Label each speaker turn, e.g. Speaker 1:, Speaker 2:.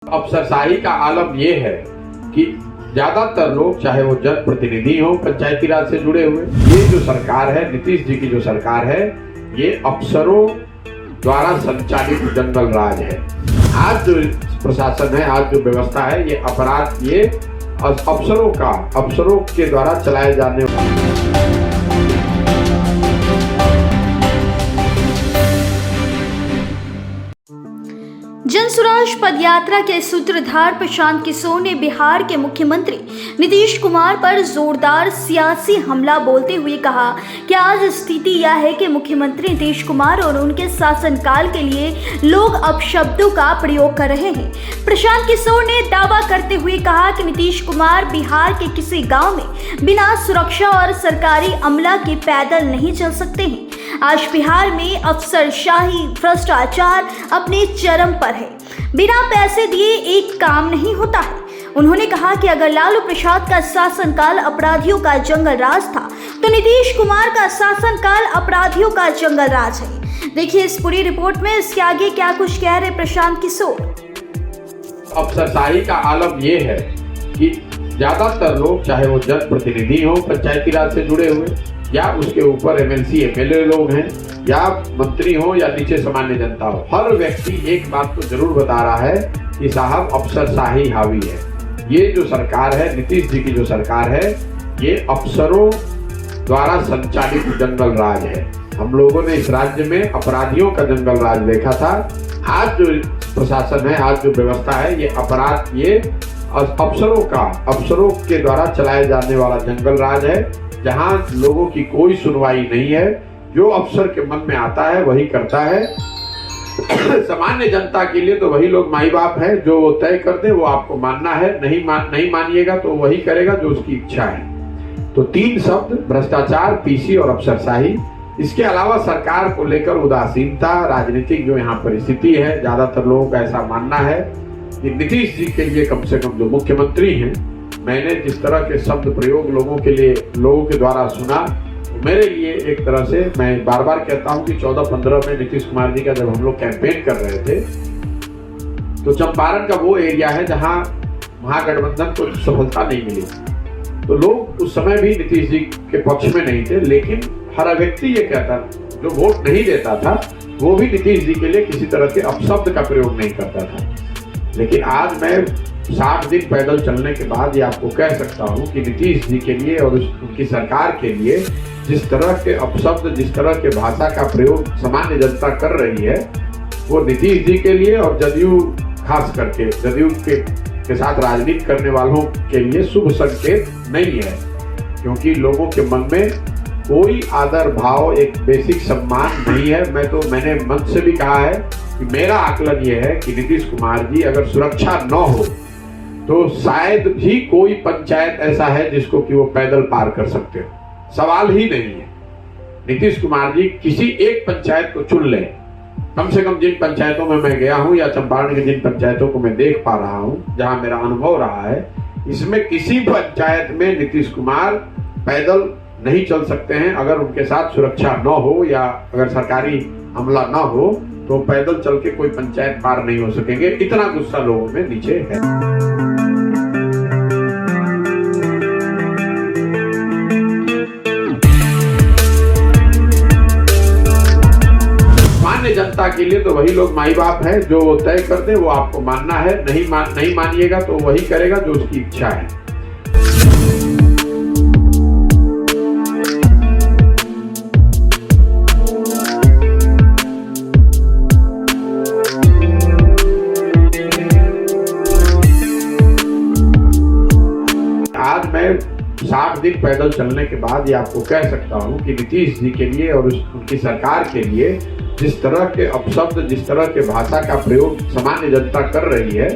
Speaker 1: अफसरशाही का आलम ये है कि ज्यादातर लोग, चाहे वो जनप्रतिनिधि हो पंचायती राज से जुड़े हुए, ये जो सरकार है, नीतीश जी की जो सरकार है, ये अफसरों द्वारा संचालित जंगल राज है। आज जो प्रशासन है, आज जो व्यवस्था है, ये अपराध, ये अफसरों के द्वारा चलाए जाने वाले।
Speaker 2: जनसुराज पदयात्रा के सूत्रधार प्रशांत किशोर ने बिहार के मुख्यमंत्री नीतीश कुमार पर जोरदार सियासी हमला बोलते हुए कहा कि आज स्थिति यह है कि मुख्यमंत्री नीतीश कुमार और उनके शासनकाल के लिए लोग अपशब्दों का प्रयोग कर रहे हैं। प्रशांत किशोर ने दावा करते हुए कहा कि नीतीश कुमार बिहार के किसी गांव में बिना सुरक्षा और सरकारी अमला के पैदल नहीं चल सकते हैं। आज बिहार में अफसरशाही, भ्रष्टाचार अपने चरम पर है। बिना पैसे दिए एक काम नहीं होता है। उन्होंने कहा कि अगर लालू प्रसाद का शासनकाल अपराधियों का जंगल राज था, तो नीतीश कुमार का शासनकाल अपराधियों का जंगल राज है। देखिए इस पूरी रिपोर्ट में इसके आगे क्या कुछ कह रहे प्रशांत किशोर।
Speaker 1: अफसरशाही का आलम ये है कि ज्यादातर लोग, चाहे वो जनप्रतिनिधि हो पंचायती राज से जुड़े हुए, या उसके ऊपर एमएलसी एमएलए लोग हैं, या मंत्री हो या नीचे सामान्य जनता हो, हर व्यक्ति एक बात तो जरूर बता रहा है कि साहब अफसरशाही हावी है। ये जो सरकार है, नीतीश जी की जो सरकार है, ये अफसरों द्वारा संचालित जंगल राज है। हम लोगों ने इस राज्य में अपराधियों का जंगल राज देखा था। आज जो प्रशासन है, आज जो व्यवस्था है, ये अपराध, ये अफसरों के द्वारा चलाए जाने वाला जंगल राज है, जहां लोगों की कोई सुनवाई नहीं है। जो अफसर के मन में आता है वही करता है। सामान्य जनता के लिए तो वही लोग माई बाप है, जो वो तय कर दे वो आपको मानना है, नहीं मानिएगा तो वही करेगा जो उसकी इच्छा है। तो तीन शब्द, भ्रष्टाचार, पीसी और अफसरशाही। इसके अलावा सरकार को लेकर उदासीनता, राजनीतिक जो यहाँ परिस्थिति है, ज्यादातर लोगों का ऐसा मानना है कि नीतीश जी के लिए, कम से कम जो मुख्यमंत्री हैं, मैंने जिस तरह के शब्द प्रयोग लोगों के द्वारा सुना, मेरे लिए एक तरह से, मैं बार बार कहता हूं कि 14-15 में नीतीश कुमार जी का जब हम लोग कैंपेन कर रहे थे, तो चंपारण का वो एरिया है जहां महागठबंधन को सफलता नहीं मिली। तो लोग उस समय भी नीतीश जी के पक्ष में नहीं थे, लेकिन हर व्यक्ति ये कहता, जो वोट नहीं देता था, वो भी नीतीश जी के लिए किसी तरह के अपशब्द का प्रयोग नहीं करता था। लेकिन आज मैं 60 दिन पैदल चलने के बाद ये आपको कह सकता हूं कि नीतीश जी के लिए और उनकी सरकार के लिए जिस तरह के अपशब्द, जिस तरह के भाषा का प्रयोग सामान्य जनता कर रही है, वो नीतीश जी के लिए और जदयू, खास करके जदयू के साथ राजनीति करने वालों के लिए शुभ संकेत नहीं है। क्योंकि लोगों के मन में कोई आदर भाव, एक बेसिक सम्मान नहीं है। मैंने मन से भी कहा है कि मेरा आकलन ये है कि नीतीश कुमार जी, अगर सुरक्षा न हो तो शायद ही कोई पंचायत ऐसा है जिसको कि वो पैदल पार कर सकते हो, सवाल ही नहीं है। नीतीश कुमार जी किसी एक पंचायत को चुन लें, कम से कम जिन पंचायतों में मैं गया हूं, या चंपारण की जिन पंचायतों को मैं देख पा रहा हूं, जहां मेरा अनुभव रहा है, इसमें किसी पंचायत में नीतीश कुमार पैदल नहीं चल सकते हैं। अगर उनके साथ सुरक्षा न हो या अगर सरकारी हमला न हो, तो पैदल चल के कोई पंचायत पार नहीं हो सकेंगे। इतना गुस्सा लोगों में नीचे है। सामान्य जनता के लिए तो वही लोग माई बाप है, जो वो तय कर दे वो आपको मानना है, नहीं मानिएगा तो वही करेगा जो उसकी इच्छा है। आज मैं 60 दिन पैदल चलने के बाद ये आपको कह सकता हूं कि नीतीश जी के लिए और उनकी सरकार के लिए जिस तरह के अपशब्द, जिस तरह के भाषा का प्रयोग सामान्य जनता कर रही है,